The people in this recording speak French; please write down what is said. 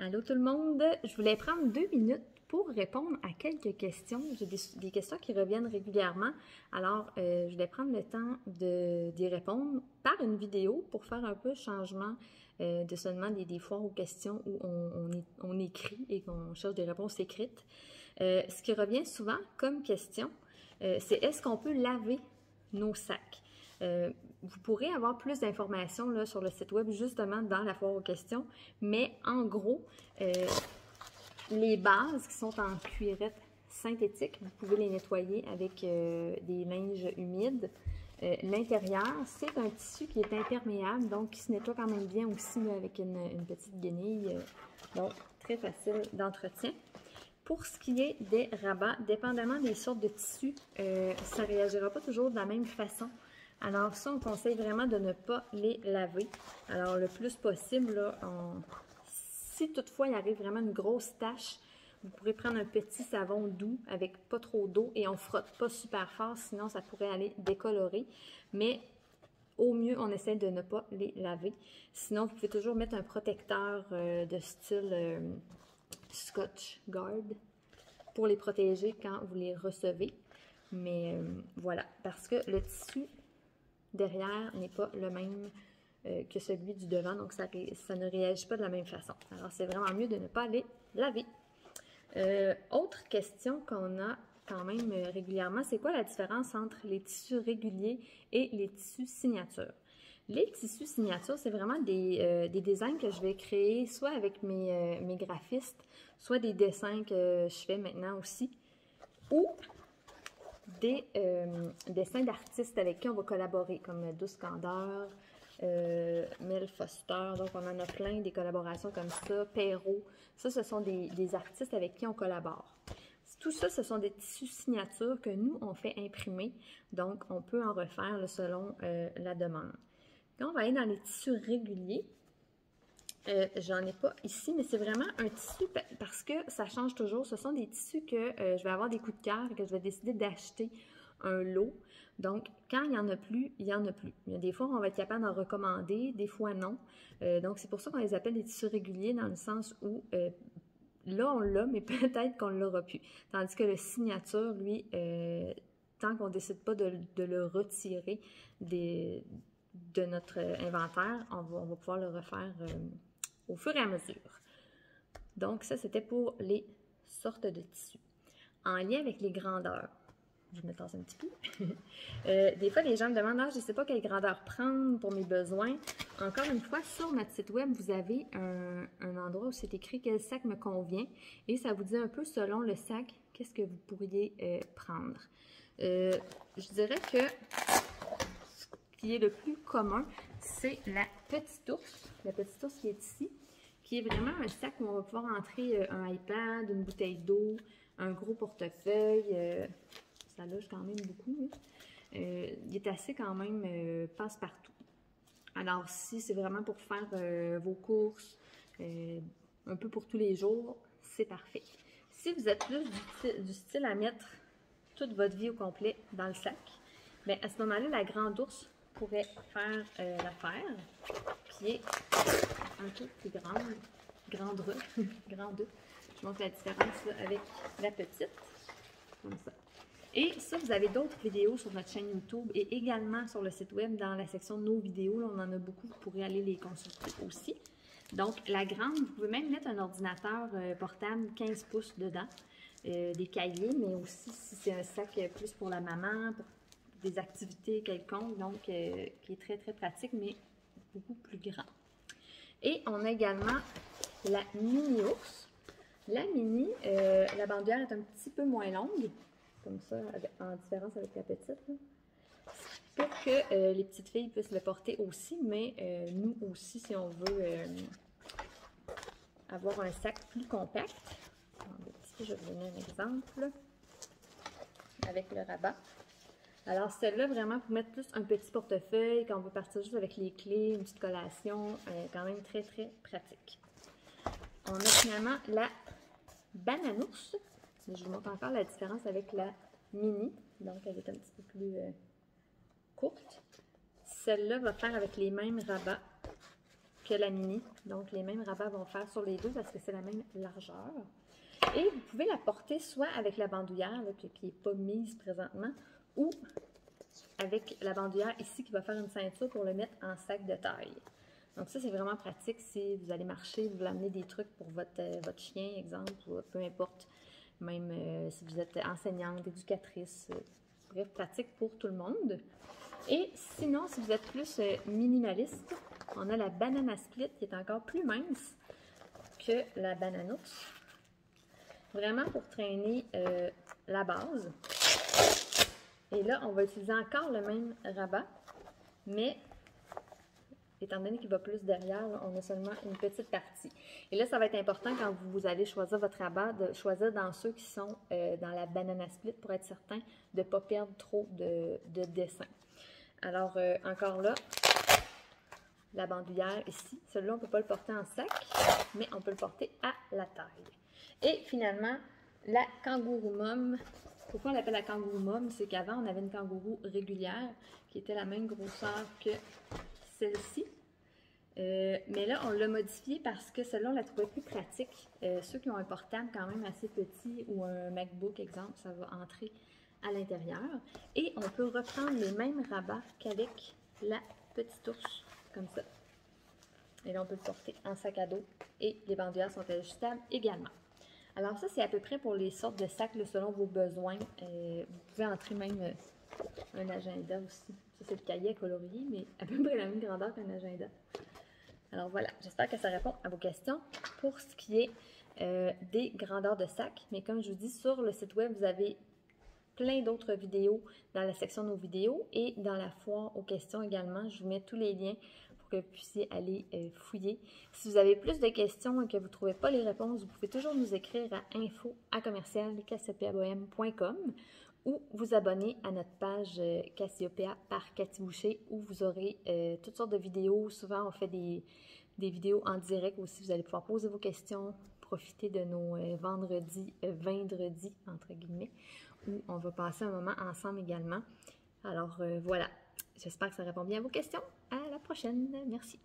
Allô tout le monde, je voulais prendre 2 minutes pour répondre à quelques questions. J'ai des questions qui reviennent régulièrement, alors je voulais prendre le temps d'y répondre par une vidéo pour faire un peu changement de seulement des fois aux questions où on écrit et qu'on cherche des réponses écrites. Ce qui revient souvent comme question, c'est est-ce qu'on peut laver nos sacs? Vous pourrez avoir plus d'informations sur le site web, justement dans la foire aux questions, mais en gros, les bases qui sont en cuirette synthétique, vous pouvez les nettoyer avec des linges humides. L'intérieur, c'est un tissu qui est imperméable, donc qui se nettoie quand même bien aussi là, avec une petite guenille, donc très facile d'entretien. Pour ce qui est des rabats, dépendamment des sortes de tissus, ça ne réagira pas toujours de la même façon. Alors ça, on conseille vraiment de ne pas les laver. Alors le plus possible, là, si toutefois il arrive vraiment une grosse tache, vous pourrez prendre un petit savon doux avec pas trop d'eau et on frotte pas super fort, sinon ça pourrait aller décolorer. Mais au mieux, on essaie de ne pas les laver. Sinon, vous pouvez toujours mettre un protecteur de style Scotch Guard pour les protéger quand vous les recevez. Mais voilà, parce que le tissu derrière n'est pas le même que celui du devant, donc ça ne réagit pas de la même façon. Alors, c'est vraiment mieux de ne pas les laver. Autre question qu'on a quand même régulièrement, c'est quoi la différence entre les tissus réguliers et les tissus signatures? Les tissus signatures, c'est vraiment des designs que je vais créer soit avec mes graphistes, soit des dessins que je fais maintenant aussi, ou des dessins d'artistes avec qui on va collaborer, comme Douce Candeur, Mel Foster, donc on en a plein des collaborations comme ça, Perrault, ça ce sont des artistes avec qui on collabore. Tout ça, ce sont des tissus signatures que nous, on fait imprimer, donc on peut en refaire là, selon la demande. Quand on va aller dans les tissus réguliers, j'en ai pas ici, mais c'est vraiment un tissu parce que ça change toujours. Ce sont des tissus que je vais avoir des coups de cœur et que je vais décider d'acheter un lot. Donc, quand il n'y en a plus, il n'y en a plus. Il y a des fois, on va être capable d'en recommander, des fois non. Donc, c'est pour ça qu'on les appelle des tissus réguliers dans le sens où là, on l'a, mais peut-être qu'on ne l'aura plus. Tandis que le signature, lui, tant qu'on ne décide pas de le retirer de notre inventaire, on va pouvoir le refaire au fur et à mesure. Donc, ça, c'était pour les sortes de tissus. En lien avec les grandeurs, je me tasse un petit peu. Des fois, les gens me demandent, je ne sais pas quelle grandeur prendre pour mes besoins. Encore une fois, sur notre site web, vous avez un endroit où c'est écrit quel sac me convient et ça vous dit un peu selon le sac, qu'est-ce que vous pourriez prendre. Je dirais que ce qui est le plus commun, c'est la petite ours. La petite ours qui est ici, qui est vraiment un sac où on va pouvoir entrer un iPad, une bouteille d'eau, un gros portefeuille. Ça loge quand même beaucoup. Il est assez quand même passe-partout. Alors, si c'est vraiment pour faire vos courses, un peu pour tous les jours, c'est parfait. Si vous êtes plus du style à mettre toute votre vie au complet dans le sac, bien, à ce moment-là, la grande ours pourrait faire l'affaire, qui est un peu plus grande. Grande. Je montre la différence là, avec la petite, comme ça. Et ça, vous avez d'autres vidéos sur notre chaîne YouTube et également sur le site web dans la section de nos vidéos. Là, on en a beaucoup, vous pourrez aller les consulter aussi. Donc, la grande, vous pouvez même mettre un ordinateur portable 15 pouces dedans, des cahiers, mais aussi si c'est un sac plus pour la maman, pour des activités quelconques, donc qui est très, très pratique, mais beaucoup plus grand. Et on a également la mini ours. La mini, la bandière est un petit peu moins longue, comme ça, en différence avec la petite, là, pour que les petites filles puissent le porter aussi, mais nous aussi, si on veut avoir un sac plus compact. Ici, je vais vous donner un exemple avec le rabat. Alors, celle-là, vraiment, pour mettre plus un petit portefeuille, quand on veut partir juste avec les clés, une petite collation, quand même très, très pratique. On a finalement la Bananours. Je vous montre encore la différence avec la mini. Donc, elle est un petit peu plus courte. Celle-là va faire avec les mêmes rabats que que la mini. Donc, les mêmes rabats vont faire sur les deux parce que c'est la même largeur. Et vous pouvez la porter soit avec la bandoulière, là, qui n'est pas mise présentement, ou avec la bandoulière ici qui va faire une ceinture pour le mettre en sac de taille. Donc ça, c'est vraiment pratique si vous allez marcher, vous voulez amener des trucs pour votre chien, exemple, ou peu importe. Même si vous êtes enseignante, éducatrice, bref, pratique pour tout le monde. Et sinon, si vous êtes plus minimaliste, on a la banana split qui est encore plus mince que la bananours. Vraiment pour traîner la base. Et là, on va utiliser encore le même rabat, mais étant donné qu'il va plus derrière, là, on a seulement une petite partie. Et là, ça va être important quand vous allez choisir votre rabat, de choisir dans ceux qui sont dans la banana split pour être certain de ne pas perdre trop de dessin. Alors, encore là, la bandoulière ici. Celui-là, on ne peut pas le porter en sac, mais on peut le porter à la taille. Et finalement, la kangourou mom. Pourquoi on l'appelle la kangourou mom? C'est qu'avant, on avait une kangourou régulière qui était la même grosseur que celle-ci. Mais là, on l'a modifiée parce que celle-là, on la trouvait plus pratique. Ceux qui ont un portable quand même assez petit ou un MacBook, exemple, ça va entrer à l'intérieur. Et on peut reprendre les mêmes rabats qu'avec la petite ours, comme ça. Et là, on peut le porter en sac à dos et les bandoulières sont ajustables également. Alors ça, c'est à peu près pour les sortes de sacs là, selon vos besoins. Vous pouvez entrer même un agenda aussi. Ça, c'est le cahier à colorier, mais à peu près la même grandeur qu'un agenda. Alors voilà, j'espère que ça répond à vos questions pour ce qui est des grandeurs de sacs. Mais comme je vous dis, sur le site web, vous avez plein d'autres vidéos dans la section de nos vidéos et dans la foire aux questions également. Je vous mets tous les liens pour que vous puissiez aller fouiller. Si vous avez plus de questions et que vous ne trouvez pas les réponses, vous pouvez toujours nous écrire à info@commercialcassiopéabohème.com ou vous abonner à notre page Cassiopéa par Cathy Boucher où vous aurez toutes sortes de vidéos. Souvent, on fait des vidéos en direct aussi. Vous allez pouvoir poser vos questions, profiter de nos vendredis, entre guillemets, où on va passer un moment ensemble également. Alors voilà, j'espère que ça répond bien à vos questions. À la prochaine. Merci.